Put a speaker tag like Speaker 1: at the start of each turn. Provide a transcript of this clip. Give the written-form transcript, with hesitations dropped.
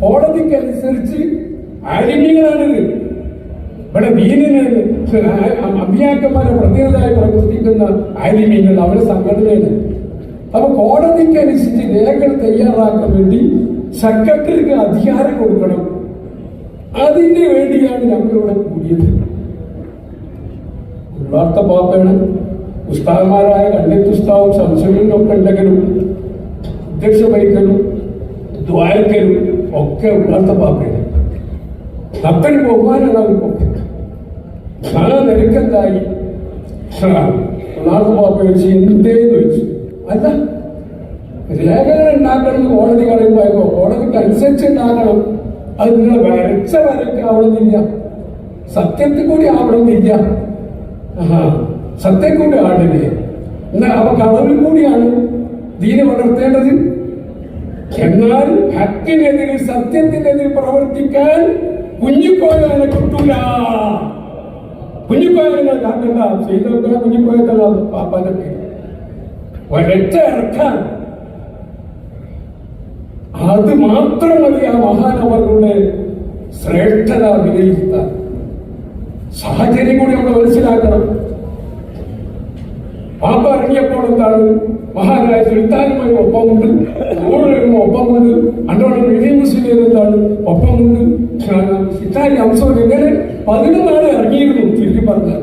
Speaker 1: കോടതിക്കനുസരിച്ച് ആലിമ്യങ്ങളാണിത്. ഇവിടെ ദീനിന് അമ്പിയാക്കന്മാരെ പ്രത്യേകതയായി പ്രവർത്തിക്കുന്ന ആലിമ്യങ്ങൾ അവരുടെ സംഘടനയാണ്. അപ്പൊ കോടതിക്കനുസരിച്ച് രേഖകൾ തയ്യാറാക്കാൻ വേണ്ടി സെക്രട്ടറിക്ക് അധികാരം കൊടുക്കണം. അതിന് വേണ്ടിയാണ് ഞങ്ങളിവിടെ കൂടിയത്. ഉള്ളാർത്ത പാപ്പയാണ് ഉസ്താദന്മാരായ കണ്ണിത്ത് ഉസ്താവും സംശയങ്ങളും ഒക്കെ ഉണ്ടെങ്കിലും അധ്യക്ഷ വഹിക്കലും ദ്വാരക്കലും ഒക്കെ ഉള്ളാർത്ത പാപ്പയാണ്. അപ്പന് ബഹുമാനാണ് അവർക്കൊക്കെ. ആ നിരക്കെന്തായി ഉള്ളാർത്ത പാപ്പ വെച്ച് എന്തേന്ന് വെച്ചു. അല്ല, രേഖകൾ ഉണ്ടാക്കണം കോടതി പറയുമ്പോ കോടതിക്ക് അനുസരിച്ച് ഉണ്ടാക്കണം. അത് നിങ്ങൾ വരച്ച വരക്ക് ആവണമെന്നില്ല, സത്യത്തിൽ കൂടി ആവണമെന്നില്ല. സത്യം കൂടി ആടില്ലേ, എന്നാൽ അവ കളവിൽ കൂടിയാണ് ദീന് വളർത്തേണ്ടത്. എന്നാൽ ഹക്കിനെതിരെ സത്യത്തിനെതിരെ പ്രവർത്തിക്കാൻ കുഞ്ഞിക്കോയനെ കിട്ടൂല. കുഞ്ഞിക്കോയങ്ങൾ കാക്കണ്ട ചെയ്ത കുഞ്ഞിക്കോയക്കള പാപ്പാന്റെ പേര് ഒരൊറ്റ ഇറക്കാൻ. അത് മാത്രം മതി ആ മഹാനവരുടെ ശ്രേഷ്ഠത വിലയിരുത്താൻ. സാഹചര്യം കൂടി നമ്മൾ മനസ്സിലാക്കണം. പാപ്പ ഇറങ്ങിയപ്പോൾ എന്താണ് മഹാനായ സുൽത്താനുമായി ഒപ്പമുണ്ട്, ഒപ്പമുണ്ട്, അണ്ടോളം വിജയ മുസ്ലിം എന്താണ് ഒപ്പമുണ്ട്. ഇത്താലി അംശം എങ്ങനെ 11 ഇറങ്ങിയിരുന്നു ചുരുക്കി പറഞ്ഞാൽ.